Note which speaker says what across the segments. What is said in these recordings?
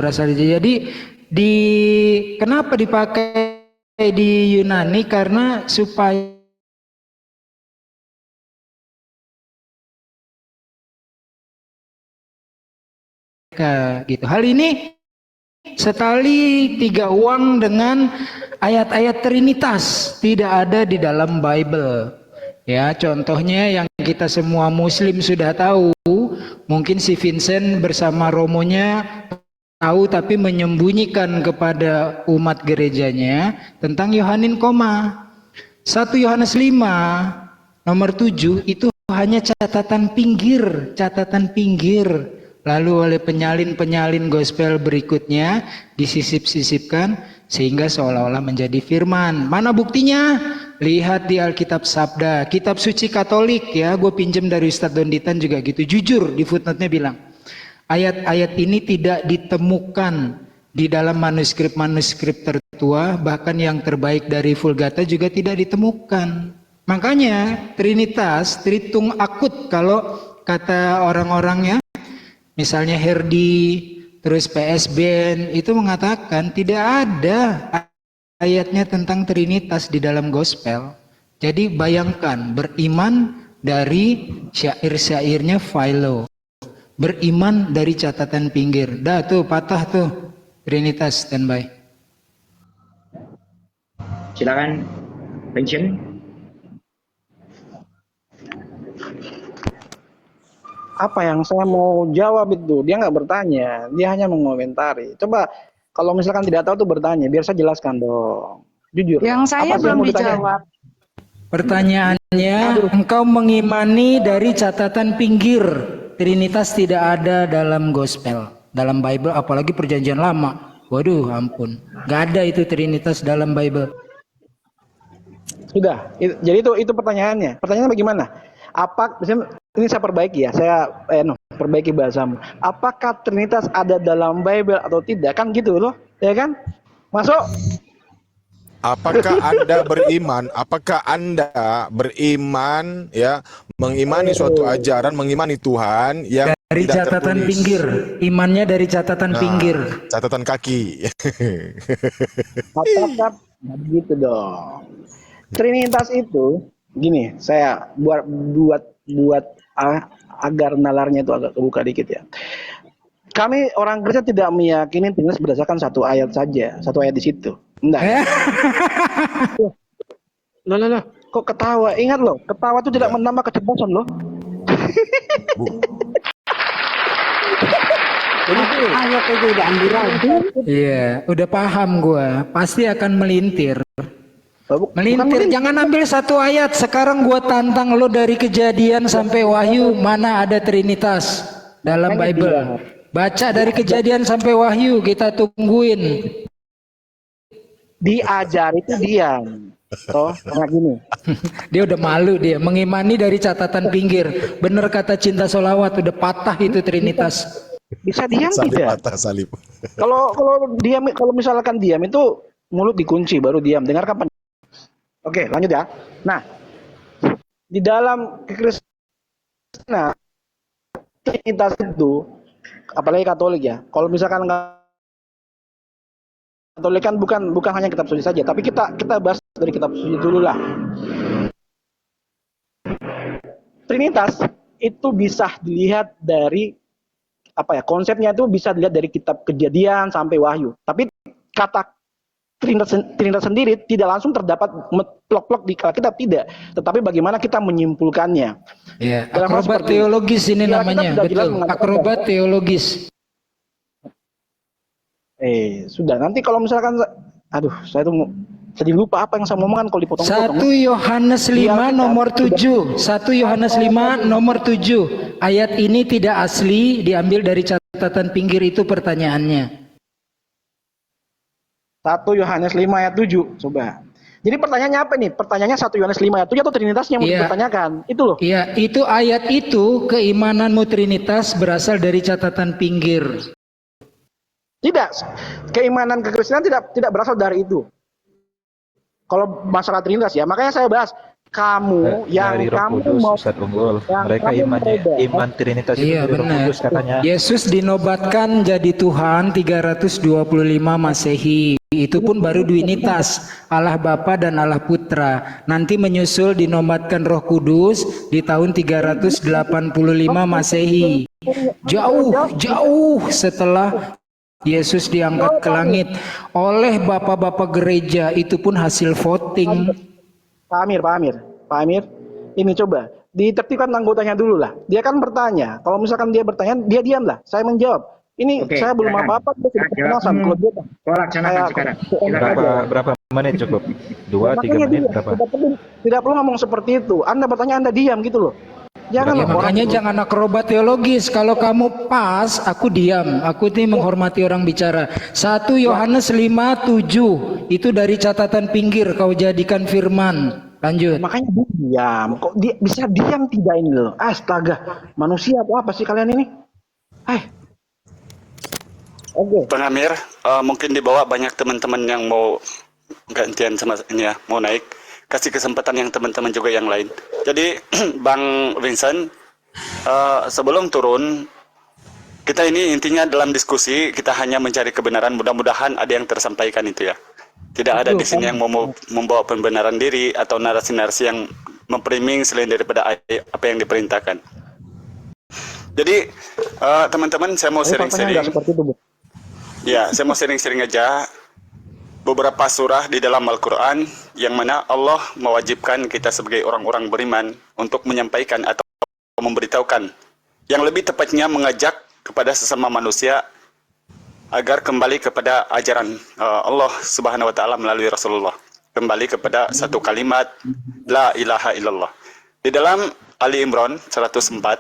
Speaker 1: berasal dari. Jadi kenapa dipakai di Yunani? Karena supaya gitu. Hal ini setali tiga uang dengan ayat-ayat Trinitas tidak ada di dalam Bible. Ya, contohnya yang kita semua Muslim sudah tahu, mungkin si Vincent bersama Romonya tahu tapi menyembunyikan kepada umat gerejanya tentang Yohanin koma. 1 Yohanes 5 nomor 7 itu hanya catatan pinggir. Lalu oleh penyalin-penyalin gospel berikutnya disisip-sisipkan sehingga seolah-olah menjadi firman. Mana buktinya? Lihat di Alkitab Sabda, kitab suci Katolik ya, gue pinjem dari Ustadz Donditan juga gitu. Jujur di footnote-nya bilang, ayat-ayat ini tidak ditemukan di dalam manuskrip-manuskrip tertua, bahkan yang terbaik dari Vulgata juga tidak ditemukan. Makanya Trinitas, Tritung akut kalau kata orang-orangnya, misalnya Herdi, terus PSBN itu mengatakan tidak ada ayatnya tentang Trinitas di dalam gospel. Jadi bayangkan, beriman dari syair-syairnya Philo, beriman dari catatan pinggir. Dah tuh patah tuh Trinitas, standby.
Speaker 2: Silakan Vincent.
Speaker 3: Apa yang saya mau jawab itu? Dia nggak bertanya, dia hanya mengomentari. Coba kalau misalkan tidak tahu tuh bertanya, biar saya jelaskan dong. Jujur.
Speaker 4: Yang saya belum dijawab.
Speaker 1: Pertanyaannya, engkau mengimani dari catatan pinggir. Trinitas tidak ada dalam gospel, dalam Bible, apalagi perjanjian lama. Waduh, ampun. Gak ada itu Trinitas dalam Bible.
Speaker 3: Sudah. Jadi itu pertanyaannya. Pertanyaannya bagaimana? Apa ini saya perbaiki ya, perbaiki bahasamu. Apakah Trinitas ada dalam Bible atau tidak? Kan gitu loh, ya kan? Masuk.
Speaker 5: Apakah Anda beriman? Apakah Anda beriman ya, mengimani suatu ajaran, mengimani Tuhan yang
Speaker 1: dari
Speaker 5: tidak
Speaker 1: catatan
Speaker 5: tertulis.
Speaker 1: pinggir, imannya dari catatan pinggir.
Speaker 5: Catatan kaki.
Speaker 3: Apakah begitu dong? Trinitas itu gini, saya buat agar nalarnya itu agak kebuka dikit ya. Kami orang Kristen tidak meyakini Trinitas berdasarkan satu ayat saja, satu ayat di situ. Enggak. Loh, kok ketawa? Ingat loh, ketawa itu tidak menambah kecerdasan loh.
Speaker 4: Ayat itu udah amburan.
Speaker 1: Iya, udah paham gua. Pasti akan melintir. Melintir, jangan ambil satu ayat. Sekarang gua tantang lo dari Kejadian sampai Wahyu, mana ada Trinitas dalam Bible. Baca dari Kejadian sampai Wahyu, kita tungguin.
Speaker 3: Diajar itu diam. Toh, karena gini.
Speaker 1: Dia udah malu dia, mengimani dari catatan pinggir. Bener kata Cinta Solawat, udah patah itu Trinitas.
Speaker 3: Bisa diam
Speaker 5: Salib
Speaker 3: tidak?
Speaker 5: patah, salib.
Speaker 3: Kalau diam, kalau misalkan diam itu mulut dikunci baru diam. Dengarkan. Oke, lanjut ya. Nah, di dalam kekristenan Trinitas itu, apalagi Katolik ya. Kalau misalkan Katolik kan bukan hanya kitab suci saja, tapi kita bahas dari kitab suci dulu lah. Trinitas itu bisa dilihat dari konsepnya itu bisa dilihat dari kitab Kejadian sampai Wahyu. Tapi kata Trinitas sendiri tidak langsung terdapat plok-plok di Alkitab, tidak. Tetapi bagaimana kita menyimpulkannya.
Speaker 1: Ya, akrobat teologis ini namanya, betul. Akrobat teologis.
Speaker 3: Sudah. Nanti kalau misalkan, saya tuh jadi lupa apa yang saya ngomongkan kalau dipotong-potong.
Speaker 1: 1 Yohanes 5 nomor 7. 1 Yohanes 5 nomor 7. Ayat ini tidak asli, diambil dari catatan pinggir, itu pertanyaannya.
Speaker 3: 1 Yohanes 5 ayat 7. Coba. Jadi pertanyaannya apa nih? Pertanyaannya 1 Yohanes 5 ayat 7 atau Trinitasnya yang mau dipertanyakan? Itu loh.
Speaker 1: Iya, itu ayat itu, keimananmu Trinitas berasal dari catatan pinggir.
Speaker 3: Tidak. Keimanan kekristenan tidak berasal dari itu. Kalau masalah Trinitas ya, makanya saya bahas kamu yang
Speaker 6: dari Roh
Speaker 3: kamu
Speaker 6: Kudus,
Speaker 3: mau
Speaker 6: Ustadz Unggul.
Speaker 3: yang
Speaker 6: Mereka
Speaker 3: kamu
Speaker 6: iman Trinitas itu
Speaker 1: Iya
Speaker 6: dari Roh
Speaker 1: benar.
Speaker 6: Kudus katanya.
Speaker 1: Yesus dinobatkan jadi Tuhan 325 Masehi. Itu pun baru Dwinitas, Allah Bapa dan Allah Putra. Nanti menyusul dinobatkan Roh Kudus di tahun 385 Masehi. Jauh setelah Yesus diangkat ke langit oleh bapak-bapak gereja. Itu pun hasil voting.
Speaker 3: Pak Amir, ini coba ditertibkan anggotanya dulu lah. Dia kan bertanya. Kalau misalkan dia bertanya, dia diam lah. Saya menjawab. Ini
Speaker 2: Oke,
Speaker 3: saya belum
Speaker 2: silakan.
Speaker 3: apa-apa, dia sudah kepanasan. Kalau dia
Speaker 2: Kau laksanakan sekarang. Silakan.
Speaker 6: Berapa menit cukup? 2-3
Speaker 3: makanya
Speaker 6: menit
Speaker 3: dia
Speaker 6: berapa?
Speaker 3: tidak perlu ngomong seperti itu. Anda bertanya, Anda diam gitu loh. Jangan
Speaker 1: Ya,
Speaker 3: lah,
Speaker 1: makanya
Speaker 3: orang-
Speaker 1: jangan akrobat teologis. Kalau kamu pas, aku diam. Aku ini menghormati orang bicara. 1 Yohanes 5:7 itu dari catatan pinggir kau jadikan firman. Lanjut.
Speaker 3: Makanya dia diam. Kok dia bisa diam tidak ini loh? Astaga, manusia atau apa sih kalian ini? Oke.
Speaker 7: Bang Amir, mungkin di bawah banyak teman-teman yang mau gantian sama ini ya, mau naik. Kasih kesempatan yang teman-teman juga yang lain. Jadi Bang Vincent, sebelum turun, kita ini intinya dalam diskusi, kita hanya mencari kebenaran. Mudah-mudahan ada yang tersampaikan itu ya. Tidak ada di sini yang mau membawa pembenaran diri atau narasi-narasi yang mempriming selain daripada apa yang diperintahkan. Jadi teman-teman, saya mau
Speaker 3: Faktanya
Speaker 7: sharing-sharing.
Speaker 3: nggak seperti itu, Bu.
Speaker 7: Ya, saya mau sharing-sharing aja beberapa surah di dalam Al-Quran yang mana Allah mewajibkan kita sebagai orang-orang beriman untuk menyampaikan atau memberitahukan. Yang lebih tepatnya mengajak kepada sesama manusia agar kembali kepada ajaran Allah Subhanahu wa taala melalui Rasulullah. Kembali kepada satu kalimat la ilaha illallah. Di dalam Ali Imran 104,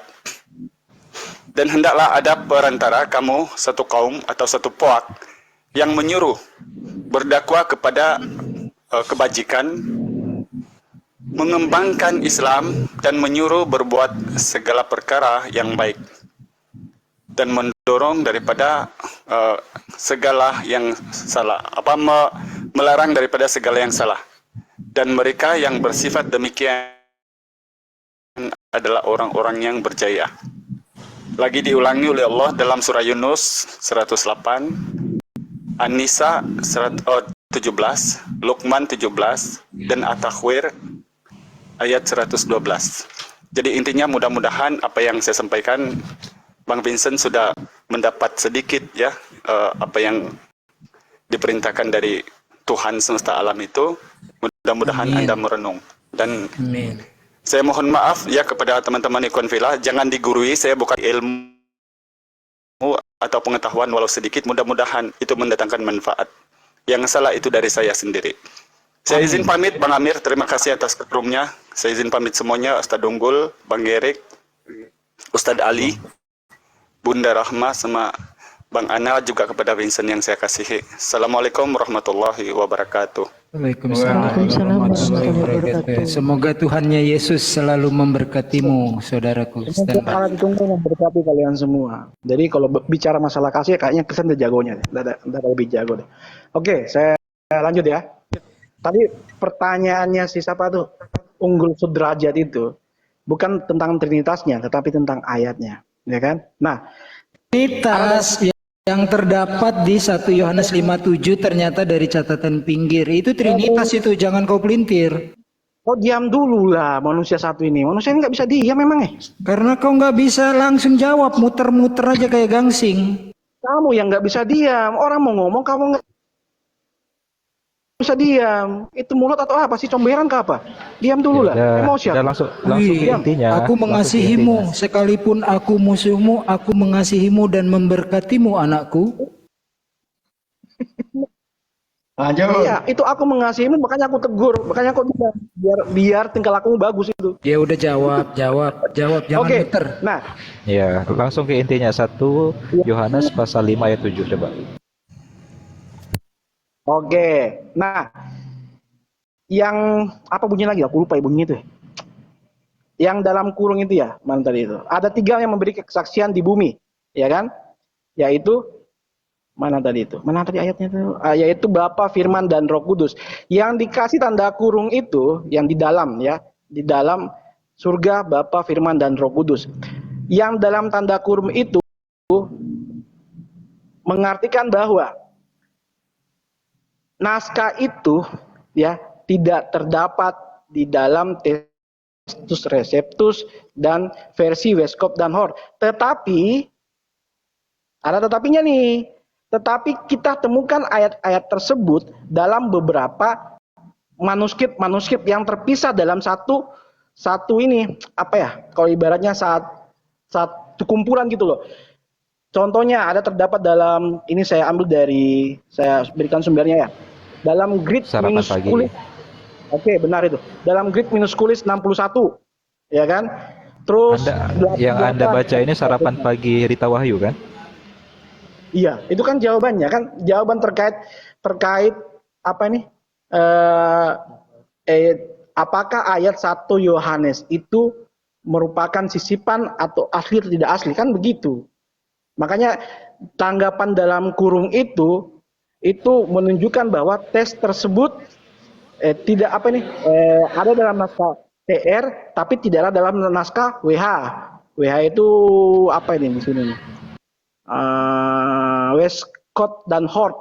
Speaker 7: dan hendaklah ada perantara kamu satu kaum atau satu puak yang menyuruh berdakwah kepada kebajikan, mengembangkan Islam dan menyuruh berbuat segala perkara yang baik dan mendorong daripada segala yang salah, melarang daripada segala yang salah. Dan mereka yang bersifat demikian adalah orang-orang yang berjaya. Lagi diulangi oleh Allah dalam surah Yunus 108, An-Nisa 17, Luqman 17, dan At-Takwir ayat 112. Jadi intinya mudah-mudahan apa yang saya sampaikan, Bang Vincent sudah mendapat sedikit ya apa yang diperintahkan dari Tuhan semesta alam itu. Mudah-mudahan
Speaker 1: Amin.
Speaker 7: Anda merenung. Dan
Speaker 1: Amin.
Speaker 7: saya mohon maaf ya kepada teman-teman Ikon Villa, jangan digurui, saya bukan ilmu atau pengetahuan walau sedikit, mudah-mudahan itu mendatangkan manfaat. Yang salah itu dari saya sendiri. Saya izin pamit Bang Amir, terima kasih atas ketrumnya. Saya izin pamit semuanya, Ustadz Unggul, Bang Gerik, Ustadz Ali, Bunda Rahma, sama Bang Ana, juga kepada Vincent yang saya kasihi. Assalamualaikum warahmatullahi wabarakatuh.
Speaker 1: Waalaikumsalam warahmatullahi wabarakatuh. Semoga Tuhannya Yesus selalu memberkatimu, saudaraku.
Speaker 3: Untuk alat ditunggu memberkati kalian semua. Jadi kalau bicara masalah kasih, kayaknya kesan udah jagonya, udah lebih jago deh. Oke, saya lanjut ya. Tadi pertanyaannya si siapa tuh? Unggul Sudrajat itu bukan tentang trinitasnya, tetapi tentang ayatnya, ya kan? Nah,
Speaker 1: Trinitas yang terdapat di 1 Yohanes 5:7 ternyata dari catatan pinggir. Itu Trinitas itu, jangan kau pelintir.
Speaker 3: kau diam dulu lah manusia satu ini. Manusia ini nggak bisa diam memang
Speaker 1: Karena kau nggak bisa langsung jawab, muter-muter aja kayak gangsing.
Speaker 3: Kamu yang nggak bisa diam. Orang mau ngomong, kamu nggak bisa diam. Itu mulut atau apa sih? Comberan ke apa? Diam dulu lah. Emosi
Speaker 6: Udah
Speaker 3: apa?
Speaker 6: langsung ke
Speaker 1: Wih,
Speaker 6: intinya.
Speaker 1: aku
Speaker 6: Langsung ke
Speaker 1: mengasihimu,
Speaker 6: intinya.
Speaker 1: sekalipun aku musuhmu, aku mengasihimu dan memberkatimu, anakku.
Speaker 2: Lanjut.
Speaker 3: Iya, itu aku mengasihimu, makanya aku tegur, makanya aku bilang biar tingkah lakumu bagus itu.
Speaker 1: Ya udah jawab, jangan
Speaker 3: Oke.
Speaker 1: muter.
Speaker 3: Nah,
Speaker 6: Ya, langsung ke intinya. 1 Yohanes pasal 5 ayat 7 coba.
Speaker 3: oke. Nah, yang apa bunyinya lagi? Aku lupa ya bunyinya itu. Yang dalam kurung itu ya, mana tadi itu? Ada 3 yang memberi kesaksian di bumi, ya kan? Yaitu mana tadi itu? Mana tadi ayatnya itu? Yaitu Bapa, Firman, dan Roh Kudus. Yang dikasih tanda kurung itu, yang di dalam ya, di dalam surga Bapa, Firman, dan Roh Kudus. Yang dalam tanda kurung itu mengartikan bahwa naskah itu ya tidak terdapat di dalam Textus Receptus dan versi Westcott dan Hort. Tetapi ada tetapinya nih. Tetapi kita temukan ayat-ayat tersebut dalam beberapa manuskrip yang terpisah dalam satu ini apa ya? Kalau ibaratnya satu kumpulan gitu loh. Contohnya ada terdapat dalam ini saya berikan sumbernya ya. Dalam Greek
Speaker 6: Sarapan
Speaker 3: Minusculis. Oke, benar itu. Dalam Greek Minusculis 61. Ya kan? Terus
Speaker 6: Anda baca ini sarapan pagi Rita Wahyu kan?
Speaker 3: Iya, itu kan jawabannya kan, jawaban terkait apa ini? Apakah ayat 1 Yohanes itu merupakan sisipan atau asli atau tidak asli, kan begitu. Makanya tanggapan dalam kurung itu menunjukkan bahwa teks tersebut tidak ada dalam naskah TR tapi tidak ada dalam naskah WH. WH itu apa ini di sini nih? Westcott dan Hort,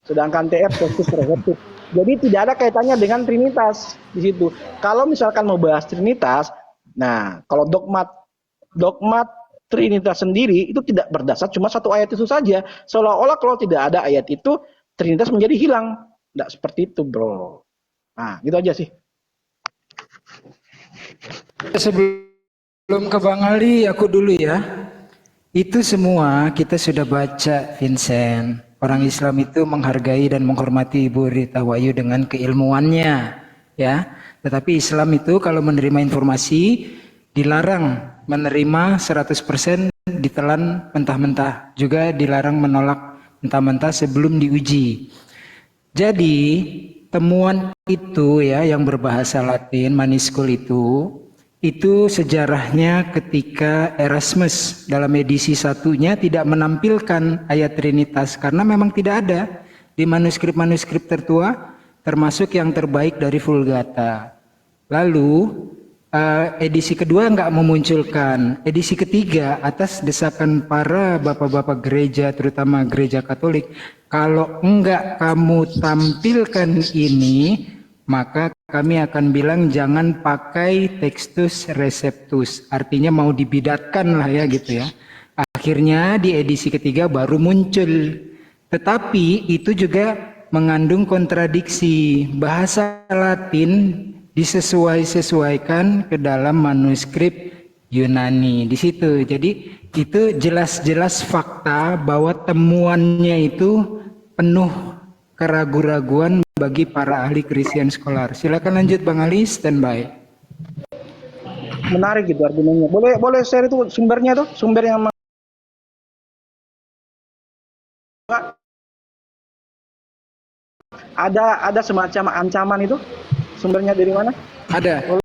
Speaker 3: sedangkan TR Textus Receptus. Jadi tidak ada kaitannya dengan Trinitas di situ. Kalau misalkan mau bahas Trinitas, nah kalau dogmat Trinitas sendiri itu tidak berdasar cuma satu ayat itu saja. Seolah-olah kalau tidak ada ayat itu Trinitas menjadi hilang. Tidak seperti itu, bro. Nah, gitu aja sih.
Speaker 1: Sebelum ke Bang Ali, aku dulu ya. Itu semua kita sudah baca, Vincent. Orang Islam itu menghargai dan menghormati Ibu Rita Wahyu dengan keilmuannya, ya. Tetapi Islam itu kalau menerima informasi dilarang menerima 100%, ditelan mentah-mentah. Juga dilarang menolak mentah-mentah sebelum diuji. Jadi temuan itu ya yang berbahasa Latin, maniskul itu sejarahnya ketika Erasmus dalam edisi satunya tidak menampilkan ayat Trinitas karena memang tidak ada di manuskrip-manuskrip tertua termasuk yang terbaik dari Vulgata. Lalu edisi kedua nggak memunculkan, edisi ketiga atas desakan para bapak-bapak gereja terutama gereja Katolik, kalau enggak kamu tampilkan ini maka kami akan bilang jangan pakai Textus Receptus, artinya mau dibidatkan lah ya gitu ya. Akhirnya di edisi ketiga baru muncul, tetapi itu juga mengandung kontradiksi. Bahasa Latin disesuaikan ke dalam manuskrip Yunani di situ. Jadi itu jelas-jelas fakta bahwa temuannya itu penuh keraguan-raguan bagi para ahli Christian Scholar. Silakan lanjut Bang Ali, standby.
Speaker 3: Menarik gitu argumennya. Boleh share itu sumbernya tuh, sumber yang ada semacam ancaman itu. Sumbernya dari mana?
Speaker 1: Ada.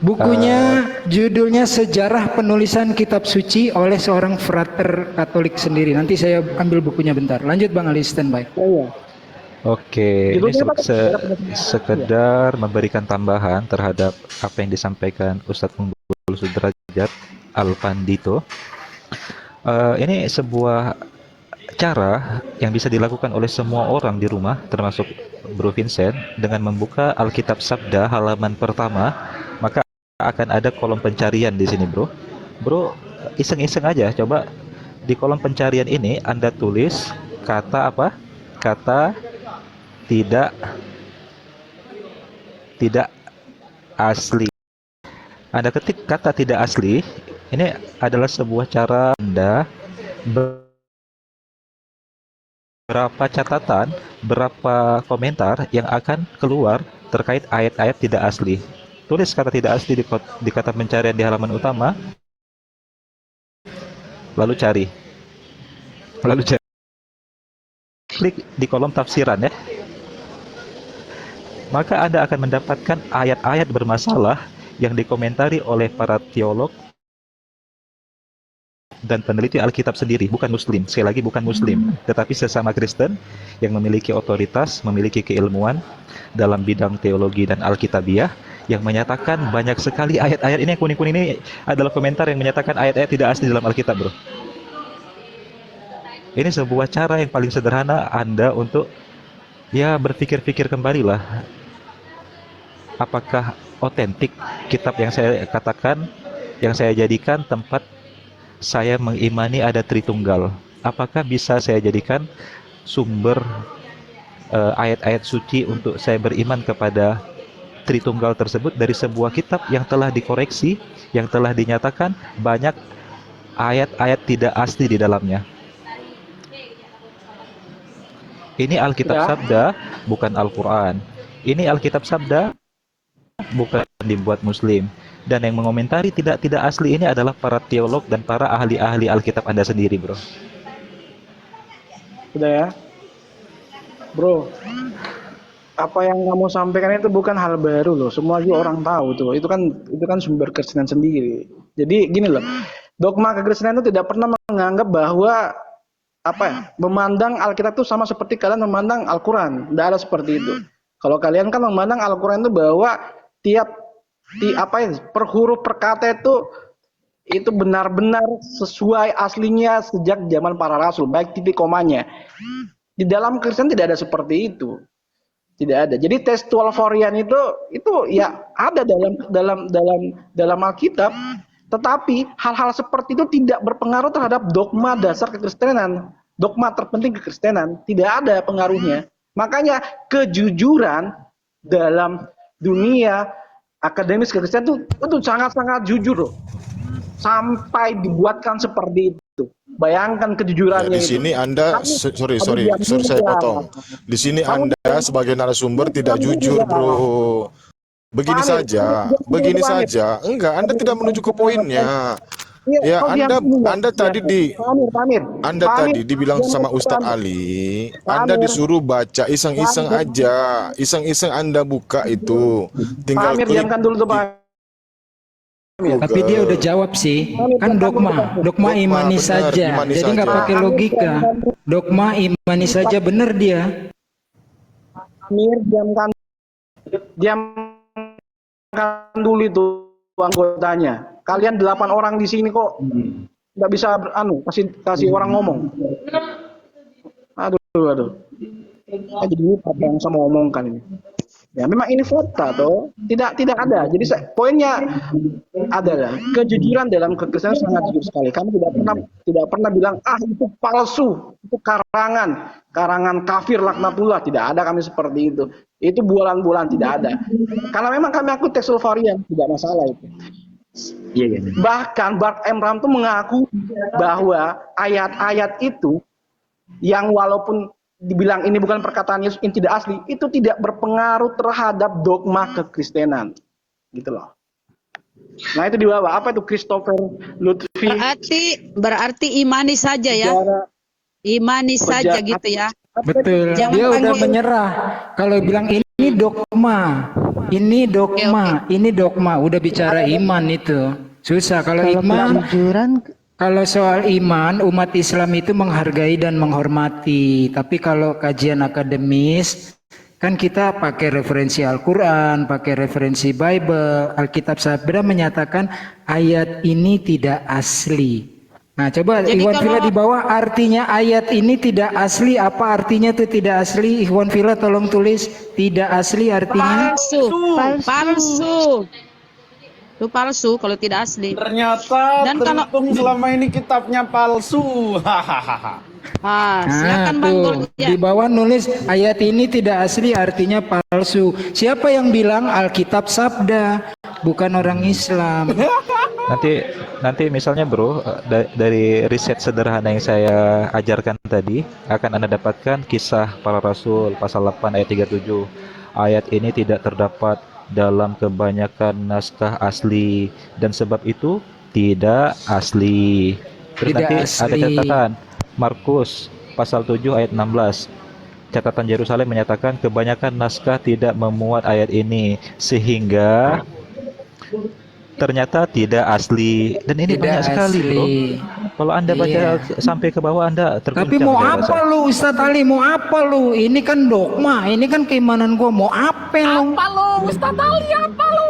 Speaker 1: Bukunya judulnya Sejarah Penulisan Kitab Suci oleh seorang frater Katolik sendiri. Nanti saya ambil bukunya bentar. Lanjut Bang Ali, standby.
Speaker 3: Oh, iya.
Speaker 6: Oke, ini sekedar memberikan tambahan terhadap apa yang disampaikan Ustadz Unggul Sudrajat Al-Pandito. Ini sebuah cara yang bisa dilakukan oleh semua orang di rumah, termasuk Bro Vincent, dengan membuka Alkitab Sabda halaman pertama, maka akan ada kolom pencarian di sini, Bro. Bro, iseng-iseng aja, coba di kolom pencarian ini Anda tulis kata apa? Kata tidak asli. Anda ketik kata tidak asli, ini adalah sebuah cara Anda berapa catatan, berapa komentar yang akan keluar terkait ayat-ayat tidak asli. Tulis kata tidak asli di kata pencarian di halaman utama, lalu cari. Klik di kolom tafsiran ya. Maka Anda akan mendapatkan ayat-ayat bermasalah yang dikomentari oleh para teolog dan peneliti Alkitab sendiri, bukan Muslim. Sekali lagi bukan Muslim, tetapi sesama Kristen yang memiliki otoritas, memiliki keilmuan dalam bidang teologi dan Alkitabiah, yang menyatakan banyak sekali ayat-ayat ini, yang kuning-kuning ini adalah komentar yang menyatakan ayat-ayat tidak asli dalam Alkitab, bro. Ini sebuah cara yang paling sederhana Anda untuk ya berpikir-pikir kembali lah. Apakah otentik kitab yang saya katakan, yang saya jadikan tempat saya mengimani ada Tritunggal? Apakah bisa saya jadikan sumber ayat-ayat suci untuk saya beriman kepada Tritunggal tersebut dari sebuah kitab yang telah dikoreksi, yang telah dinyatakan banyak ayat-ayat tidak asli di dalamnya? Ini Alkitab
Speaker 3: Ya.
Speaker 6: Sabda, bukan Al-Quran. Ini Alkitab Sabda, bukan dibuat Muslim. Dan yang mengomentari tidak asli ini adalah para teolog dan para ahli-ahli Alkitab Anda sendiri, bro.
Speaker 3: Udah ya, bro. Apa yang kamu sampaikan itu bukan hal baru loh. Semua juga orang tahu tuh. Itu kan sumber Kristen sendiri. Jadi gini loh, dogma kekristenan itu tidak pernah menganggap bahwa memandang Alkitab itu sama seperti kalian memandang Al-Quran. Tidak ada seperti itu. Kalau kalian kan memandang Al-Quran itu bahwa per huruf per kata itu benar-benar sesuai aslinya sejak zaman para rasul, baik titik komanya. Di dalam Kristen tidak ada seperti itu. Tidak ada. Jadi textual varian itu ya ada dalam Alkitab. Tetapi hal-hal seperti itu tidak berpengaruh terhadap dogma dasar kekristenan, dogma terpenting kekristenan, tidak ada pengaruhnya. Makanya kejujuran dalam dunia akademis kekristenan itu sangat-sangat jujur loh. Sampai dibuatkan seperti itu. Bayangkan kejujurannya
Speaker 5: Di sini Anda, sorry saya potong. Di sini Anda sebagai narasumber tidak jujur, bro. Begini saja. Enggak, Anda tidak menuju ke poinnya. Ya, Anda tadi dibilang sama Ustadz Ali, Anda disuruh baca iseng-iseng aja. Iseng-iseng Anda buka itu. Tinggal
Speaker 3: Pamir,
Speaker 5: klik.
Speaker 3: diamkan dulu tuh Pak.
Speaker 1: Tapi dia udah jawab sih, kan dogma imani
Speaker 5: benar,
Speaker 1: saja.
Speaker 5: imani
Speaker 1: Jadi nggak
Speaker 5: saja.
Speaker 1: pakai logika. Dogma imani saja, bener dia.
Speaker 3: Pamir, diamkan dulu itu anggotanya. Kalian 8 orang di sini kok nggak bisa kasih orang ngomong. Aduh. Jadi lupa apa yang saya mau omongkan ini. Ya memang ini fakta toh, tidak ada. Jadi poinnya adalah kejujuran dalam kekristenan sangat jujur sekali. Kami tidak pernah bilang itu palsu, itu karangan kafir laknatullah. Tidak ada kami seperti itu. Itu bualan-bualan, tidak ada. Karena memang kami akui textual varian, tidak masalah itu. Bahkan Bart Emram tuh mengaku bahwa ayat-ayat itu yang walaupun dibilang ini bukan perkataan Yesus, ini tidak asli, itu tidak berpengaruh terhadap dogma kekristenan, gitu loh. Nah itu di bawah apa itu Christopher Lutfi.
Speaker 4: Berarti imani saja ya, imani saja gitu ya.
Speaker 1: Betul.
Speaker 4: Jangan
Speaker 1: Dia udah
Speaker 4: panggil-
Speaker 1: menyerah. Kalau bilang ini dogma, udah bicara iman itu susah. Kalau iman, kalau soal iman, umat Islam itu menghargai dan menghormati. Tapi kalau kajian akademis, kan kita pakai referensi Al-Quran, pakai referensi Bible. Alkitab Sabda menyatakan ayat ini tidak asli. Nah, coba
Speaker 4: Jadi
Speaker 1: Iwan
Speaker 4: kalau-
Speaker 1: Villa di bawah artinya ayat ini tidak asli. Apa artinya itu tidak asli? Iwan Villa tolong tulis tidak asli artinya.
Speaker 4: Palsu. Itu palsu kalau tidak asli.
Speaker 8: Ternyata
Speaker 4: Dan kalau-
Speaker 8: Tritung selama ini kitabnya palsu. Hahaha.
Speaker 4: Silakan Bang
Speaker 1: tuh,
Speaker 4: Gol. Ya.
Speaker 1: di bawah nulis ayat ini tidak asli artinya palsu. Siapa yang bilang Alkitab Sabda, bukan orang Islam.
Speaker 6: Nanti misalnya bro, dari riset sederhana yang saya ajarkan tadi, akan Anda dapatkan kisah para rasul pasal 8 ayat 37. Ayat ini tidak terdapat dalam kebanyakan naskah asli dan sebab itu tidak asli. Terus
Speaker 1: Tidak
Speaker 6: nanti
Speaker 1: asli.
Speaker 6: ada catatan Markus pasal 7 ayat 16. Catatan Yerusalem menyatakan kebanyakan naskah tidak memuat ayat ini sehingga ternyata tidak asli, dan ini
Speaker 1: Tidak
Speaker 6: banyak sekali bro.
Speaker 1: asli.
Speaker 6: Kalau Anda baca
Speaker 1: Iya.
Speaker 6: sampai ke bawah Anda terguncang.
Speaker 1: Tapi mau
Speaker 6: saya
Speaker 1: apa
Speaker 6: rasa.
Speaker 1: lu Ustadz Ali, mau apa lu? Ini kan dogma, ini kan keimanan gua, mau apa lu?
Speaker 4: Apa lu? Ustaz Ali apa lu?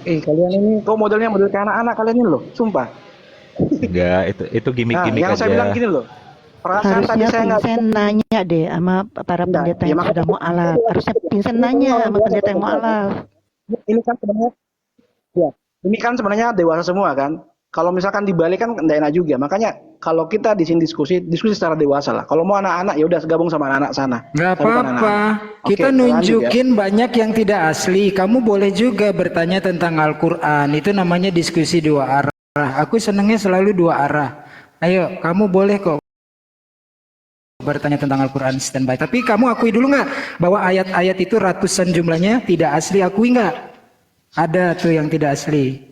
Speaker 3: Kalian ini kok modelnya model kayak anak-anak kalian ini loh, sumpah.
Speaker 6: Enggak, itu
Speaker 3: Nah,
Speaker 6: gimmick-gimmick
Speaker 3: yang saya bilang
Speaker 6: aja.
Speaker 3: gini loh. Perasaan tadi
Speaker 9: Harusnya
Speaker 3: saya nggak
Speaker 9: Vincent nanya deh sama para
Speaker 3: Enggak,
Speaker 9: pendeta
Speaker 3: ya
Speaker 9: yang
Speaker 3: makanya
Speaker 9: sudah mualaf. Harusnya Vincent nanya sama pendeta yang mualaf.
Speaker 3: ini kan sebenarnya ya, ini kan sebenarnya dewasa semua kan. Kalau misalkan dibalik kan nggak enak juga. Makanya kalau kita di sini diskusi secara dewasa lah. Kalau mau anak-anak ya udah gabung sama anak-anak sana.
Speaker 1: Nggak
Speaker 3: Tapi bukan
Speaker 1: apa-apa.
Speaker 3: anak-anak.
Speaker 1: Kita
Speaker 3: Oke,
Speaker 1: nunjukin banyak yang tidak asli. Kamu boleh juga bertanya tentang Al-Quran. Itu namanya diskusi dua arah. Aku senengnya selalu dua arah. Ayo, kamu boleh kok bertanya tentang Al-Quran standby. Tapi kamu akui dulu nggak bahwa ayat-ayat itu ratusan jumlahnya tidak asli? Akui nggak? Ada tuh yang tidak asli.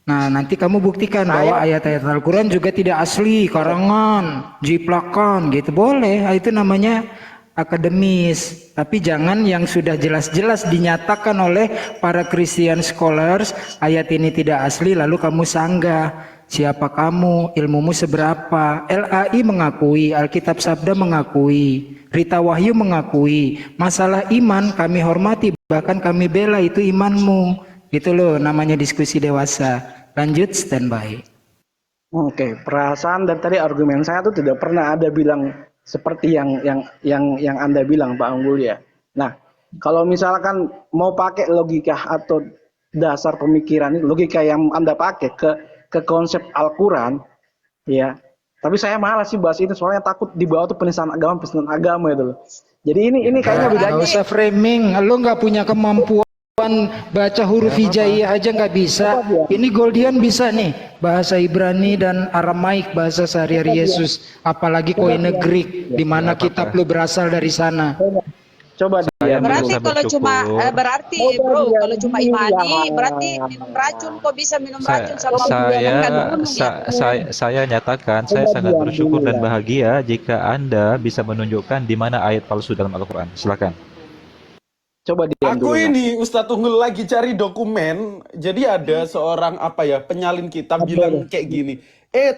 Speaker 1: Nah, nanti kamu buktikan bahwa ayat-ayat Al-Quran juga tidak asli, karangan, jiplakan, gitu. Boleh, itu namanya akademis. Tapi jangan yang sudah jelas-jelas dinyatakan oleh para Christian scholars, ayat ini tidak asli, lalu kamu sanggah. Siapa kamu? Ilmumu seberapa? LAI mengakui, Alkitab Sabda mengakui, Rita Wahyu mengakui. Masalah iman kami hormati, bahkan kami bela itu imanmu. Gitu loh, namanya diskusi dewasa. Lanjut, standby.
Speaker 3: Oke, perasaan dari tadi argumen saya tuh tidak pernah ada bilang seperti yang Anda bilang Pak Unggul ya. Nah, kalau misalkan mau pakai logika atau dasar pemikiran logika yang Anda pakai ke konsep Al-Quran ya. Tapi saya malas sih bahas itu soalnya takut dibawa tuh penistaan agama itu loh. Jadi ini kayaknya bedanya.
Speaker 1: Nggak usah framing, lo nggak punya kemampuan baca huruf hijaiyah aja nggak bisa. Ini Goldian bisa nih bahasa Ibrani dan Aramaik, bahasa sehari-hari Yesus, apalagi koine Greek di mana kitab lu berasal dari sana.
Speaker 3: Coba dia.
Speaker 4: Berarti
Speaker 6: bisa
Speaker 4: kalau cuma
Speaker 6: bersyukur.
Speaker 4: berarti bro, kalau cuma imani berarti minum racun, kok bisa minum racun sama
Speaker 6: Saya nyatakan saya sangat bersyukur dan bahagia jika Anda bisa menunjukkan di mana ayat palsu dalam Al-Quran. Silakan.
Speaker 3: Coba diam
Speaker 8: Aku
Speaker 3: dulu. Mas.
Speaker 8: ini Ustadz Tunggul lagi cari dokumen. Jadi ada seorang penyalin kitab bilang kayak gini.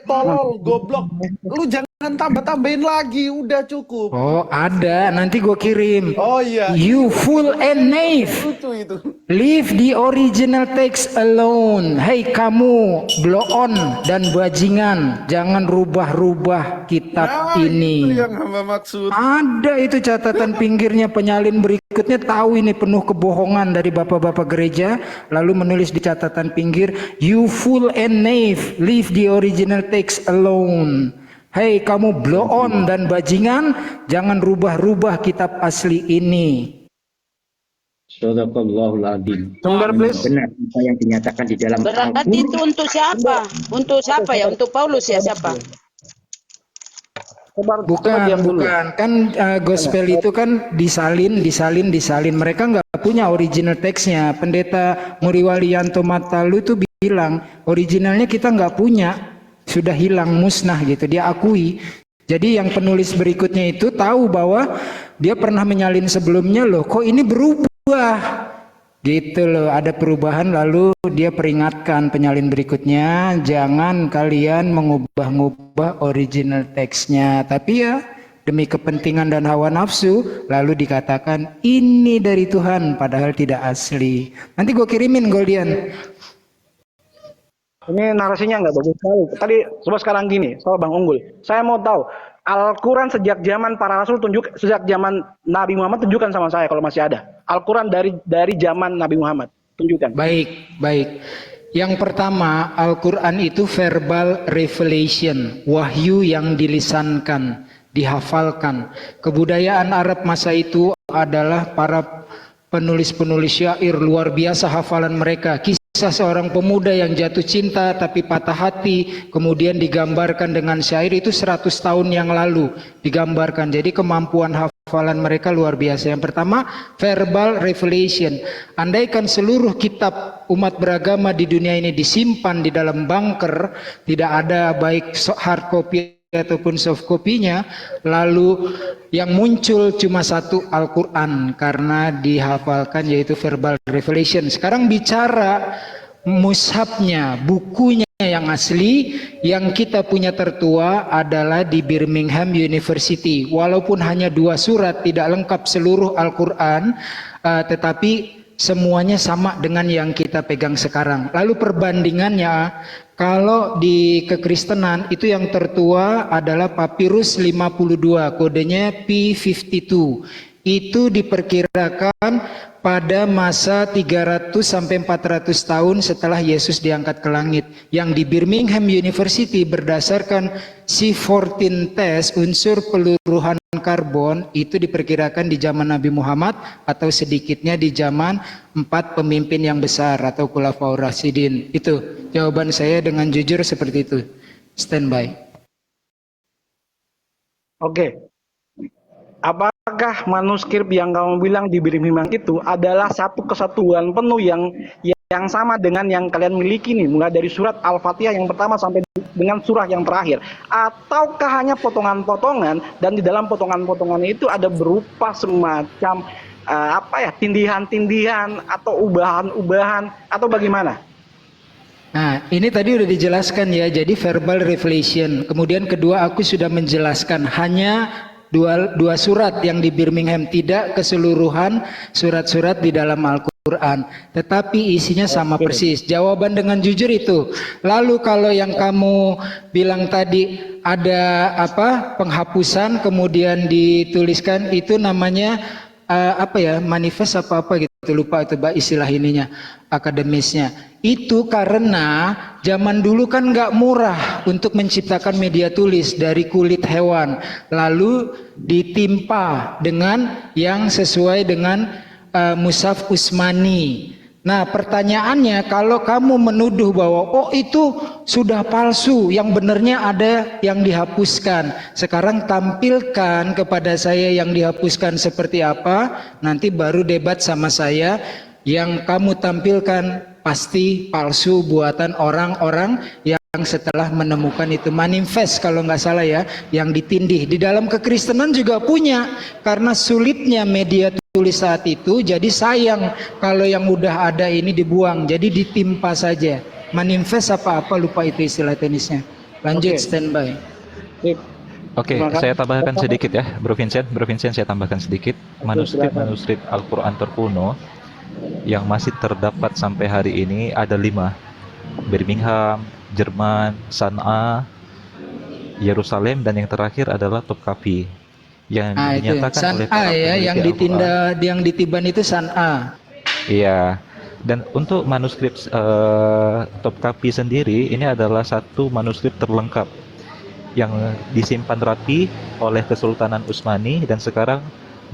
Speaker 8: Tolol, goblok. Lu jangan tambah-tambahin lagi, udah cukup.
Speaker 1: Oh, ada, nanti gua kirim.
Speaker 8: Oh iya.
Speaker 1: You fool and knave.
Speaker 8: Lucu itu.
Speaker 1: Leave the original text alone. Hei kamu, blow on dan bajingan, jangan rubah-rubah kitab ini.
Speaker 8: Itu yang hamba maksud.
Speaker 1: Ada itu catatan pinggirnya, penyalin berikutnya tahu ini penuh kebohongan dari bapak-bapak gereja, lalu menulis di catatan pinggir, you fool and knave, leave the original text alone. Hei kamu blow on dan bajingan, jangan rubah-rubah kitab asli ini.
Speaker 2: Sadaqallahul adzim.
Speaker 3: Sumber please.
Speaker 2: Benar apa yang dinyatakan di dalam
Speaker 4: berarti itu untuk siapa? Untuk siapa ya? Untuk Paulus ya siapa?
Speaker 1: Bukan, kan gospel itu kan disalin. Mereka nggak punya original teksnya. Pendeta Muriwalianto Matalu itu bilang originalnya kita nggak punya, sudah hilang, musnah gitu. Dia akui. Jadi yang penulis berikutnya itu tahu bahwa dia pernah menyalin sebelumnya, loh kok ini berubah gitu loh, ada perubahan. Lalu dia peringatkan penyalin berikutnya, jangan kalian mengubah-ngubah original teksnya, tapi ya demi kepentingan dan hawa nafsu, lalu dikatakan ini dari Tuhan padahal tidak asli. Nanti gue kirimin Goldian.
Speaker 3: Ini narasinya nggak bagus sekali. Tadi coba sekarang gini, soal Bang Unggul. Saya mau tahu Al-Quran sejak zaman para rasul sejak zaman Nabi Muhammad tunjukkan sama saya kalau masih ada. Al-Quran dari zaman Nabi Muhammad tunjukkan.
Speaker 1: Baik. Yang pertama, Al-Quran itu verbal revelation, wahyu yang dilisankan, dihafalkan. Kebudayaan Arab masa itu adalah para penulis-penulis syair, luar biasa hafalan mereka. Kisah seorang pemuda yang jatuh cinta tapi patah hati, kemudian digambarkan dengan syair, itu 100 tahun yang lalu digambarkan. Jadi kemampuan hafalan mereka luar biasa. Yang pertama, verbal revelation. Andaikan seluruh kitab umat beragama di dunia ini disimpan di dalam bunker, tidak ada baik hard copy ataupun soft copy-nya, lalu yang muncul cuma satu, Al-Quran, karena dihafalkan, yaitu verbal revelation. Sekarang bicara mushafnya, bukunya yang asli, yang kita punya tertua adalah di Birmingham University. Walaupun hanya 2 surat, tidak lengkap seluruh Al-Quran, tetapi semuanya sama dengan yang kita pegang sekarang. Lalu perbandingannya, kalau di kekristenan itu yang tertua adalah Papirus 52, kodenya P52. Itu diperkirakan pada masa 300 sampai 400 tahun setelah Yesus diangkat ke langit. Yang di Birmingham University berdasarkan C14 test unsur peluruhan karbon itu diperkirakan di zaman Nabi Muhammad atau sedikitnya di zaman 4 pemimpin yang besar atau Khulafaur Rasyidin. Itu jawaban saya dengan jujur seperti itu. Standby.
Speaker 3: Oke. Apakah manuskrip yang kamu bilang di Birmingham itu adalah satu kesatuan penuh yang sama dengan yang kalian miliki nih, mulai dari surat Al-Fatihah yang pertama sampai dengan surah yang terakhir, ataukah hanya potongan-potongan dan di dalam potongan-potongan itu ada berupa semacam tindihan-tindihan atau ubahan-ubahan atau bagaimana?
Speaker 1: Nah, ini tadi udah dijelaskan ya, jadi verbal revelation. Kemudian kedua, aku sudah menjelaskan hanya dua surat yang di Birmingham, tidak keseluruhan surat-surat di dalam Al-Quran, tetapi isinya sama persis. Jawaban dengan jujur itu. Lalu kalau yang kamu bilang tadi ada penghapusan kemudian dituliskan, itu namanya manifest apa gitu, lupa itu istilah ininya, akademisnya. Itu karena zaman dulu kan nggak murah untuk menciptakan media tulis dari kulit hewan, lalu ditimpa dengan yang sesuai dengan Mushaf Utsmani. Nah, pertanyaannya, kalau kamu menuduh bahwa itu sudah palsu, yang benarnya ada yang dihapuskan, sekarang tampilkan kepada saya yang dihapuskan seperti apa, nanti baru debat sama saya. Yang kamu tampilkan pasti palsu buatan orang-orang yang setelah menemukan itu manifest, kalau nggak salah ya, yang ditindih. Di dalam kekristenan juga punya, karena sulitnya media tulis saat itu, jadi sayang kalau yang udah ada ini dibuang, jadi ditimpa saja. Manifest apa-apa, lupa itu istilah tenisnya. Lanjut. Standby.
Speaker 6: Oke, saya tambahkan sedikit ya, Bro Vincent saya tambahkan sedikit. Manuskrip Al-Quran terkuno yang masih terdapat sampai hari ini ada 5. Birmingham, Jerman, San'a, Yerusalem, dan yang terakhir adalah Topkapi yang dinyatakan oleh para peneliti
Speaker 1: yang ditiban itu San'a.
Speaker 6: Iya. Dan untuk manuskrip Topkapi sendiri, ini adalah satu manuskrip terlengkap yang disimpan rapi oleh Kesultanan Utsmani dan sekarang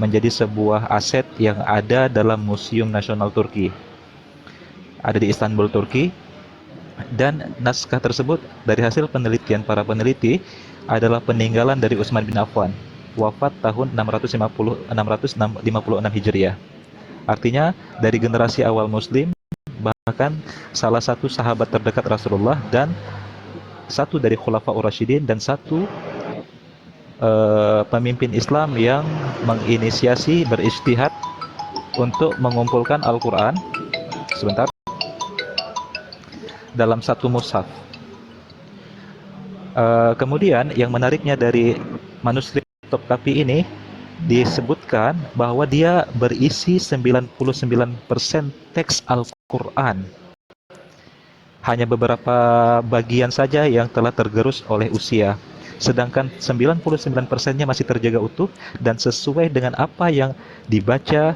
Speaker 6: menjadi sebuah aset yang ada dalam Museum Nasional Turki. Ada di Istanbul, Turki. Dan naskah tersebut dari hasil penelitian para peneliti adalah peninggalan dari Utsman bin Affan, wafat tahun 656 Hijriah. Artinya dari generasi awal Muslim, bahkan salah satu sahabat terdekat Rasulullah dan satu dari Khulafaur Rasyidin dan satu pemimpin Islam yang menginisiasi berijtihad untuk mengumpulkan Al-Quran dalam satu mushaf. Kemudian yang menariknya dari manuskrip Topkapi ini disebutkan bahwa dia berisi 99% teks Al-Quran. Hanya beberapa bagian saja yang telah tergerus oleh usia. Sedangkan 99%-nya masih terjaga utuh dan sesuai dengan apa yang dibaca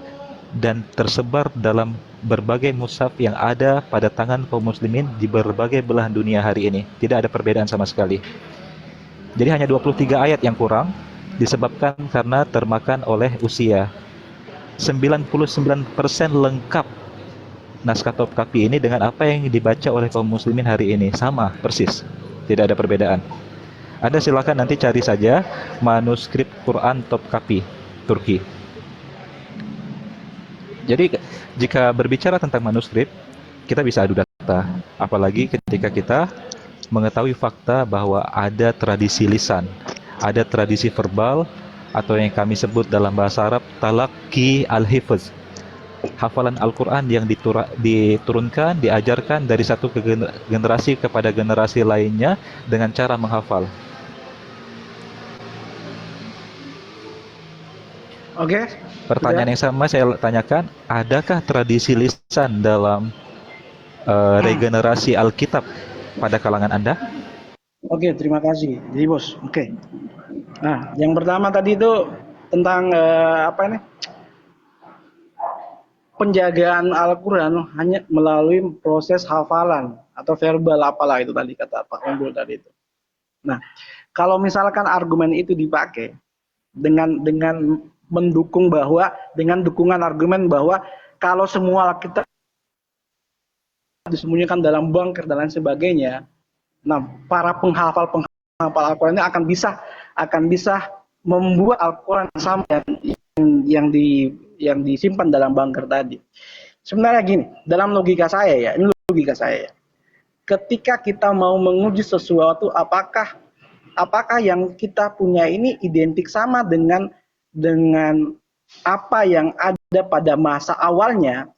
Speaker 6: dan tersebar dalam berbagai mushaf yang ada pada tangan kaum muslimin di berbagai belahan dunia hari ini. Tidak ada perbedaan sama sekali. Jadi hanya 23 ayat yang kurang disebabkan karena termakan oleh usia. 99% lengkap naskah Topkapi ini dengan apa yang dibaca oleh kaum muslimin hari ini. Sama persis, tidak ada perbedaan. Anda silakan nanti cari saja manuskrip Quran Topkapi Turki. Jadi jika berbicara tentang manuskrip, kita bisa adu data. Apalagi ketika kita mengetahui fakta bahwa ada tradisi lisan, ada tradisi verbal, atau yang kami sebut dalam bahasa Arab talaqi al-hifz. Hafalan Al-Quran yang diturunkan, diajarkan dari satu generasi kepada generasi lainnya dengan cara menghafal.
Speaker 3: Oke.
Speaker 6: Pertanyaan yang sama saya tanyakan, adakah tradisi lisan dalam regenerasi Alkitab pada kalangan Anda?
Speaker 3: Oke, terima kasih. Jadi bos, oke. Nah, yang pertama tadi itu tentang apa ini? Penjagaan Al-Quran hanya melalui proses hafalan atau verbal apalah itu tadi kata Pak Unggul tadi itu. Nah, kalau misalkan argumen itu dipakai dengan mendukung bahwa dengan dukungan argumen bahwa kalau semua kita disembunyikan dalam bunker dan lain sebagainya, nah para penghafal Al-Quran ini akan bisa membuat Al-Quran sama yang disimpan dalam bunker tadi. Sebenarnya gini, dalam logika saya ya, ini logika saya. Ketika kita mau menguji sesuatu, apakah yang kita punya ini identik sama dengan apa yang ada pada masa awalnya,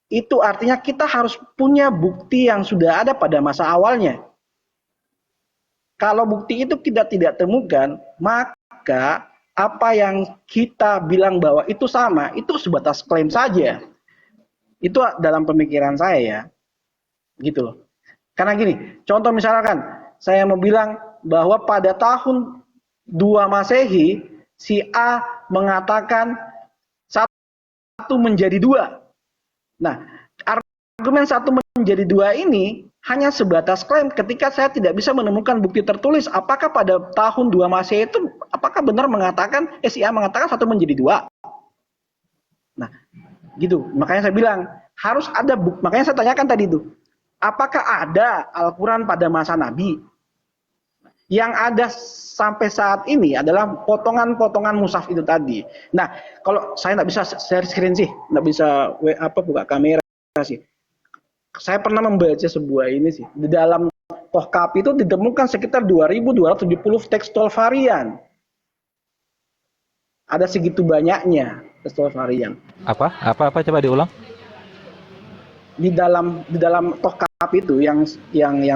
Speaker 3: itu artinya kita harus punya bukti yang sudah ada pada masa awalnya. Kalau bukti itu kita tidak temukan, maka apa yang kita bilang bahwa itu sama, itu sebatas klaim saja. Itu dalam pemikiran saya ya. Gitu loh. Karena gini, contoh misalkan saya mau bilang bahwa pada tahun 2 Masehi si A mengatakan 1 menjadi 2. Nah, argumen 1 menjadi 2 ini hanya sebatas klaim ketika saya tidak bisa menemukan bukti tertulis apakah pada tahun 2 Masehi itu apakah benar mengatakan si A mengatakan 1 menjadi 2. Nah, gitu. Makanya saya bilang harus ada bukti. Makanya saya tanyakan tadi itu, apakah ada Al-Quran pada masa Nabi? Yang ada sampai saat ini adalah potongan-potongan mushaf itu tadi. Nah, kalau saya nggak bisa share screen sih, nggak bisa buka kamera sih. Saya pernah membaca sebuah ini sih. Di dalam Tohkap itu ditemukan sekitar 2.270 tekstual varian. Ada segitu banyaknya tekstual varian.
Speaker 6: Apa coba diulang?
Speaker 3: Di dalam Tohkap itu yang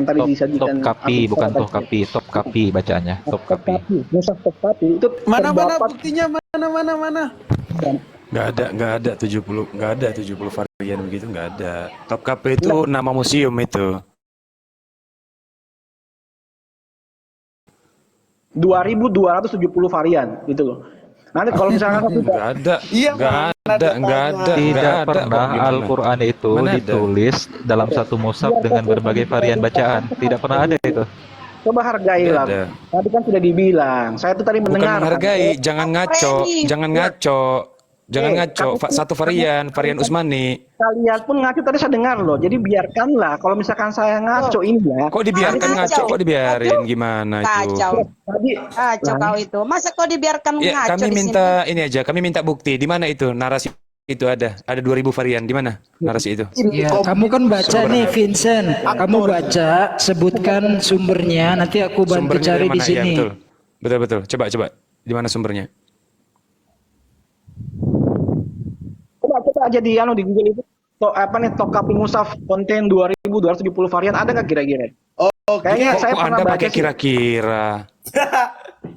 Speaker 3: tadi disajikan
Speaker 6: Topkapi, bukan Tohkapi, Topkapi bacaannya, Topkapi.
Speaker 3: Mushaf Tohkapi itu
Speaker 8: Mana
Speaker 3: terdapat
Speaker 8: buktinya, mana?
Speaker 10: Nggak ada 70 varian begitu, nggak ada. Topkapi itu nama museum itu.
Speaker 3: 2.270 varian gitu loh. Nanti kalau misalkan
Speaker 10: Nggak ada.
Speaker 8: Iya,
Speaker 10: Nggak ada.
Speaker 6: Tidak
Speaker 10: Kok
Speaker 6: pernah
Speaker 10: gimana?
Speaker 6: Al-Quran itu
Speaker 10: Mana ada?
Speaker 6: ditulis dalam satu mushaf dengan berbagai varian bacaan. Tidak pernah ada itu.
Speaker 3: coba hargailah.
Speaker 10: Nggak ada.
Speaker 3: Tadi kan sudah dibilang. Saya itu tadi
Speaker 10: Bukan
Speaker 3: mendengar.
Speaker 10: menghargai, jangan ngaco, jangan ngaco. Jangan ngaco,
Speaker 3: kamu-
Speaker 10: satu varian Usmani.
Speaker 3: Kalian pun ngaco tadi saya dengar loh. Jadi biarkanlah. Kalau misalkan saya ngaco ini ya.
Speaker 10: Kok dibiarkan ngaco, kok dibiarin, gimana itu?
Speaker 4: Kacau.
Speaker 3: Tadi
Speaker 4: Kacau kau itu. Masa kau dibiarkan
Speaker 10: Ya,
Speaker 4: ngaco
Speaker 10: kami
Speaker 4: di
Speaker 10: minta ini aja, kami minta bukti. Di mana itu narasi itu ada 2000 varian. Di mana narasi itu?
Speaker 1: Ya, kamu kan baca nih Vincent. Kamu baca, sebutkan sumbernya. Nanti aku bantu
Speaker 10: Sumbernya
Speaker 1: cari
Speaker 10: dari
Speaker 1: di
Speaker 10: mana? Ya,
Speaker 1: sini.
Speaker 10: betul. Coba. Di mana sumbernya?
Speaker 3: coba aja di Google itu. Tohkap Mushaf konten 2.270 varian ada nggak kira-kira? Kayaknya
Speaker 10: Kok,
Speaker 3: saya
Speaker 10: kok
Speaker 3: pernah
Speaker 10: Anda
Speaker 3: baca
Speaker 10: pakai
Speaker 3: sih.
Speaker 10: kira-kira?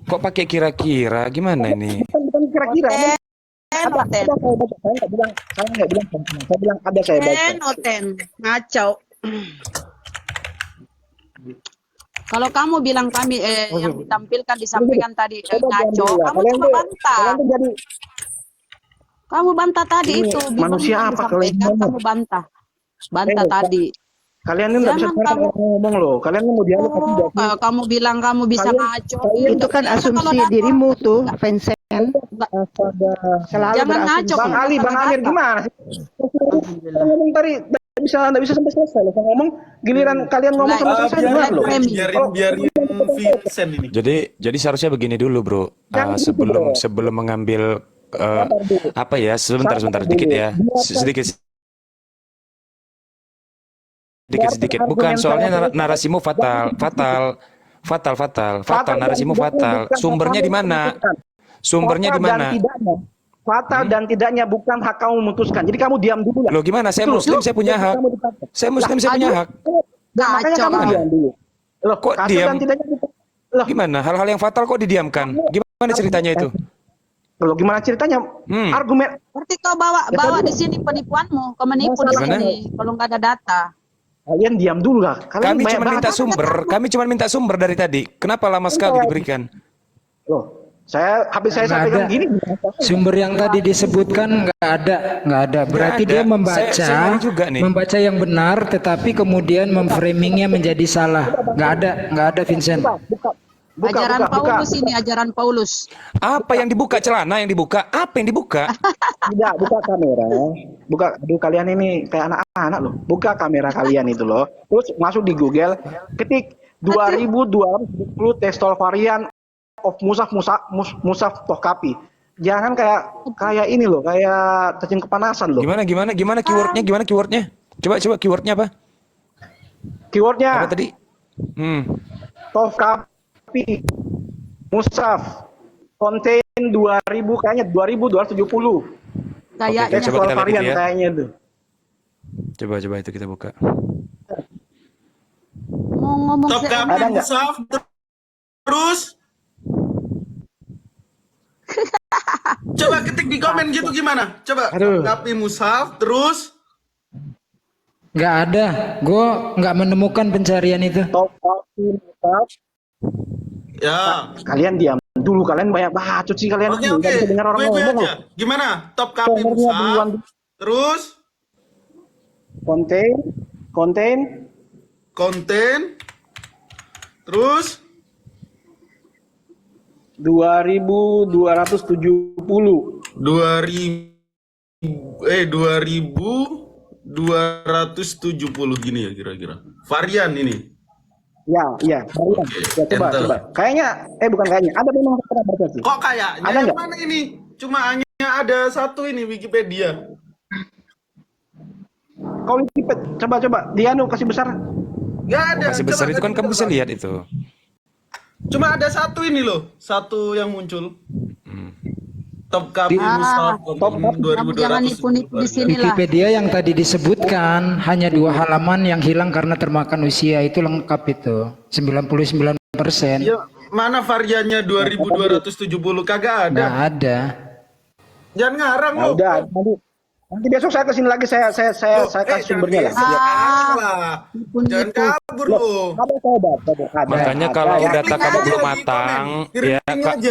Speaker 10: Kok pakai kira-kira? Gimana ini?
Speaker 3: Bukan kira-kira. Ada
Speaker 4: Oten.
Speaker 3: saya baca. Saya nggak bilang. Saya bilang ada saya baca.
Speaker 4: Oten. Ngaco. Kalau kamu bilang kami yang ditampilkan disampaikan tadi ngaco, kamu coba bantah.
Speaker 3: Kalian tuh jadi
Speaker 4: Kamu bantah tadi
Speaker 3: Ini
Speaker 4: itu.
Speaker 3: manusia
Speaker 4: yang
Speaker 3: apa kalian
Speaker 4: disampaikan,
Speaker 3: ngomong?
Speaker 4: kamu bantah. Bantah
Speaker 3: Eh,
Speaker 4: tadi.
Speaker 3: kalian ini nggak bisa
Speaker 4: Jangan
Speaker 3: sekarang
Speaker 4: kamu-
Speaker 3: ngomong loh. Kalian ini mau dialog tapi nggak bisa.
Speaker 4: Kalau kamu bilang kamu bisa
Speaker 3: Kalian-
Speaker 4: ngaco.
Speaker 9: Itu kan asumsi dirimu tuh, Vincent. Selalu
Speaker 4: Jangan ngaco.
Speaker 9: berasumsi.
Speaker 3: Bang Ali, Bang Amir gimana sih? Saya ngomong tadi nggak bisa sampai selesai loh. Saya ngomong giliran kalian ngomong sampai selesai gimana loh?
Speaker 8: biarin Vincent ini.
Speaker 10: Jadi seharusnya begini dulu, Bro.
Speaker 3: Jangan gitu, bro.
Speaker 10: Sebelum mengambil apa ya? Sebentar dikit ya. Sedikit. Bukan soalnya narasimu fatal narasimu fatal. Sumbernya di mana? Sumbernya di mana?
Speaker 3: Fatal dan tidaknya bukan hak kamu memutuskan. Jadi kamu diam dulu lah.
Speaker 10: Loh gimana? Saya muslim, saya punya hak. Saya muslim, saya punya hak.
Speaker 3: Nah, makanya
Speaker 4: Kacau,
Speaker 3: kamu
Speaker 4: Bang.
Speaker 3: diam dulu. Loh,
Speaker 10: Kok
Speaker 3: fatal
Speaker 10: diam?
Speaker 3: dan tidaknya bukan. Loh,
Speaker 10: Gimana? Hal-hal yang fatal kok didiamkan? Gimana ceritanya itu?
Speaker 3: Loh, gimana ceritanya? Argumen
Speaker 4: Berarti kau bawa di sini penipuanmu, kau menipu di
Speaker 10: Gimana?
Speaker 4: sini kalau nggak ada data.
Speaker 3: kalian diam dulu lah. Kalian
Speaker 10: Kami
Speaker 3: banyak
Speaker 10: cuma minta
Speaker 3: banget.
Speaker 10: sumber. Kami cuma minta sumber dari tadi. Kenapa lama sekali diberikan?
Speaker 3: Loh, habis saya
Speaker 1: Nggak
Speaker 3: sampaikan
Speaker 1: ada.
Speaker 3: gini.
Speaker 1: Sumber yang tadi disebutkan nggak ada. Berarti
Speaker 10: ada.
Speaker 1: dia membaca,
Speaker 10: Saya ngeri juga nih.
Speaker 1: membaca yang benar, tetapi kemudian memframingnya menjadi salah. Nggak ada Vincent.
Speaker 4: Ajaran Paulus ini, ajaran Paulus.
Speaker 10: Apa yang dibuka? Celana yang dibuka? Apa yang dibuka?
Speaker 3: Tidak, buka kamera. Aduh, kalian ini kayak anak-anak loh. Buka kamera kalian itu loh. Terus masuk di Google, ketik 2220 textual varian of Mushaf Tohkapi. Jangan kayak ini loh, kayak cacing kepanasan loh.
Speaker 10: Gimana keywordnya? Gimana keywordnya? Coba keywordnya apa?
Speaker 3: Keywordnya
Speaker 10: Apa tadi?
Speaker 3: Tohkapi Mushaf contain 2000, kayaknya 2270.
Speaker 4: Kayaknya.
Speaker 10: Oke, coba
Speaker 3: Textual
Speaker 10: kita lihat
Speaker 3: varian
Speaker 10: itu ya.
Speaker 3: kayaknya tuh.
Speaker 10: Coba itu kita buka.
Speaker 4: Mau ngomong
Speaker 8: Top
Speaker 3: Ada
Speaker 8: kami
Speaker 3: nggak?
Speaker 8: Musaf terus. Coba ketik di komen gitu gimana? Coba
Speaker 3: Aduh.
Speaker 8: Top kami Musaf terus.
Speaker 1: Nggak ada. Gue nggak menemukan pencarian itu.
Speaker 3: Tohkapi Mushaf.
Speaker 8: Ya.
Speaker 3: Kalian diam dulu, kalian banyak bacot sih kalian.
Speaker 8: Oke.
Speaker 3: Nggak bisa dengar orang
Speaker 8: Gue
Speaker 3: ngomong
Speaker 8: aja.
Speaker 3: loh.
Speaker 8: Gimana? Top kami
Speaker 3: Sumbernya duluan.
Speaker 8: Musaf terus
Speaker 3: Konten
Speaker 8: terus
Speaker 3: 2270.
Speaker 8: 2270 gini ya kira-kira. Varian ini.
Speaker 3: Ya, varian. Ya, coba. Kayaknya, bukan kayaknya. Ada memang pernah baca sih.
Speaker 8: Kok kayaknya
Speaker 3: Ada
Speaker 8: yang
Speaker 3: nggak?
Speaker 8: mana ini? Cuma hanya ada satu ini Wikipedia.
Speaker 3: Kau Wikipedia, coba. Dia kasih besar.
Speaker 8: Nggak ada.
Speaker 10: Kasih
Speaker 8: Coba
Speaker 10: besar itu kan
Speaker 8: kasih
Speaker 10: kamu bisa
Speaker 8: besar.
Speaker 10: lihat itu.
Speaker 8: Cuma ada satu ini loh, satu yang muncul. Top Kapi Musaf
Speaker 4: Kamu jangan
Speaker 8: 2270
Speaker 4: nipu-nipu di sini lah.
Speaker 1: Wikipedia yang tadi disebutkan hanya 2 halaman yang hilang karena termakan usia, itu lengkap itu 99%.
Speaker 8: Ya, mana variannya 2270? Kagak ada.
Speaker 1: Nggak ada.
Speaker 8: Jangan ngarang
Speaker 3: Nah,
Speaker 8: lo.
Speaker 3: udah. Nanti besok saya kesini lagi, saya kasih sumbernya lah.
Speaker 8: Jangan kabur lo.
Speaker 3: Ada.
Speaker 10: Makanya kalau data kamu belum matang, ya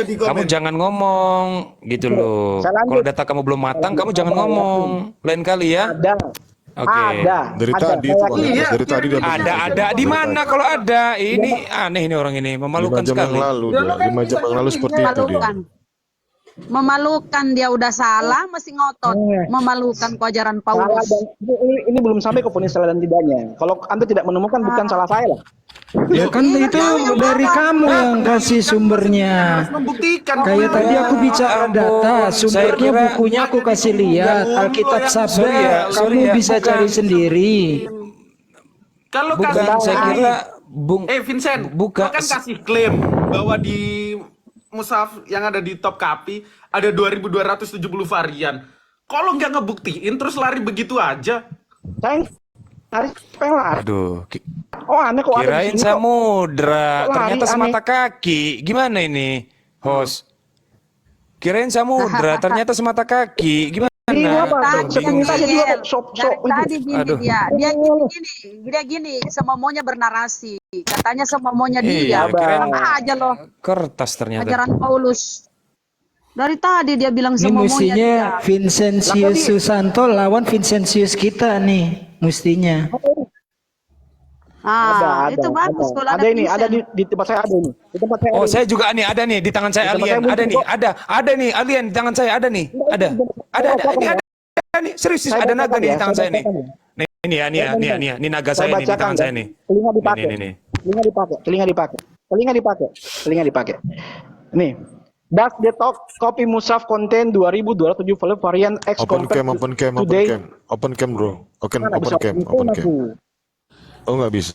Speaker 10: kamu jangan ngomong gitu loh.
Speaker 3: Saya lanjut.
Speaker 10: Kalau data kamu belum matang, kamu jangan ngomong. Lain kali ya.
Speaker 3: Ada.
Speaker 10: Oke.
Speaker 5: Dari
Speaker 3: Ada.
Speaker 5: tadi itu Bang.
Speaker 8: Iya.
Speaker 5: Dari tadi dia
Speaker 10: Ada di mana kalau ada? Ini aneh ini orang ini,
Speaker 5: 5
Speaker 10: memalukan
Speaker 5: jam yang
Speaker 10: sekali.
Speaker 5: lalu dia. 5 jam yang lalu seperti itu dia.
Speaker 4: Memalukan, dia udah salah masih ngotot. Memalukan keajaran
Speaker 3: Salah
Speaker 4: Paulus.
Speaker 3: dan ini belum sampai ke vonis salah dan tidaknya. Kalau Anda tidak menemukan, bukan salah saya lah.
Speaker 1: Ya kan itu dari kamu yang kasih sumbernya.
Speaker 8: Membuktikan.
Speaker 1: Kayak tadi aku bicara data, sumbernya
Speaker 10: Saya kira-
Speaker 1: bukunya aku kasih lihat, Alkitab Sabda,
Speaker 10: sorry
Speaker 1: kamu
Speaker 10: ya,
Speaker 1: bisa
Speaker 10: bukan.
Speaker 1: cari sendiri.
Speaker 8: Kalau
Speaker 10: Bukan,
Speaker 8: kasih
Speaker 10: saya kira
Speaker 8: Vincent,
Speaker 10: buka.
Speaker 8: lo kan kasih klaim bahwa di Musaf yang ada di Top Kapi ada 2270 varian. Kalau nggak ngebuktiin terus lari begitu aja.
Speaker 3: Saya tarik pelar.
Speaker 10: Aduh,
Speaker 3: Oh, aneh kok ada di
Speaker 10: kirain
Speaker 3: sini kok.
Speaker 10: samudra,
Speaker 3: Kok lari,
Speaker 10: ternyata
Speaker 3: aneh.
Speaker 10: semata kaki. Gimana ini, host? Kirain samudra, ternyata semata kaki. Gimana?
Speaker 3: Ini apa?
Speaker 4: Tadi
Speaker 3: Sepenting saja juga
Speaker 4: Daniel,
Speaker 3: sok
Speaker 4: dari tadi
Speaker 3: itu.
Speaker 4: gini
Speaker 10: Aduh.
Speaker 4: dia gini, semua maunya bernarasi. Katanya semua maunya dia.
Speaker 10: Iya, kirain
Speaker 4: Apa aja loh,
Speaker 10: kertas ternyata.
Speaker 4: ajaran Paulus. Dari tadi dia bilang
Speaker 1: Ini
Speaker 4: semua maunya
Speaker 1: mestinya
Speaker 4: dia.
Speaker 1: Vincentius Susanto lawan Vincentius kita nih, mestinya.
Speaker 4: Itu bagus kalau
Speaker 3: Ada ini,
Speaker 4: Vincent.
Speaker 3: ada di tempat saya ada ini. Di tempat saya
Speaker 10: Oh,
Speaker 3: ada.
Speaker 10: saya juga nih, ada nih di tangan saya
Speaker 3: Di tempat
Speaker 10: alien,
Speaker 3: saya
Speaker 10: ada
Speaker 3: muncul
Speaker 10: nih,
Speaker 3: kok.
Speaker 10: ada nih alien di tangan saya, ada nih, ada nih, serius
Speaker 3: Saya
Speaker 10: ada naga
Speaker 3: bacakan
Speaker 10: nih
Speaker 3: ya,
Speaker 10: di tangan
Speaker 3: saya
Speaker 10: saya nih.
Speaker 3: bacakan ya.
Speaker 10: Nih, ini naga saya nih di
Speaker 3: bacakan
Speaker 10: tangan
Speaker 3: ya.
Speaker 10: saya nih.
Speaker 3: Telinga dipakai.
Speaker 10: Nih.
Speaker 3: Telinga dipakai. Nih. Does the top copy Musaf contain 2270 varian X
Speaker 5: Open cam,
Speaker 3: compared to today?
Speaker 5: open cam bro. Open
Speaker 3: Mana bisa
Speaker 5: cam.
Speaker 3: open cam aku?
Speaker 5: Oh nggak bisa.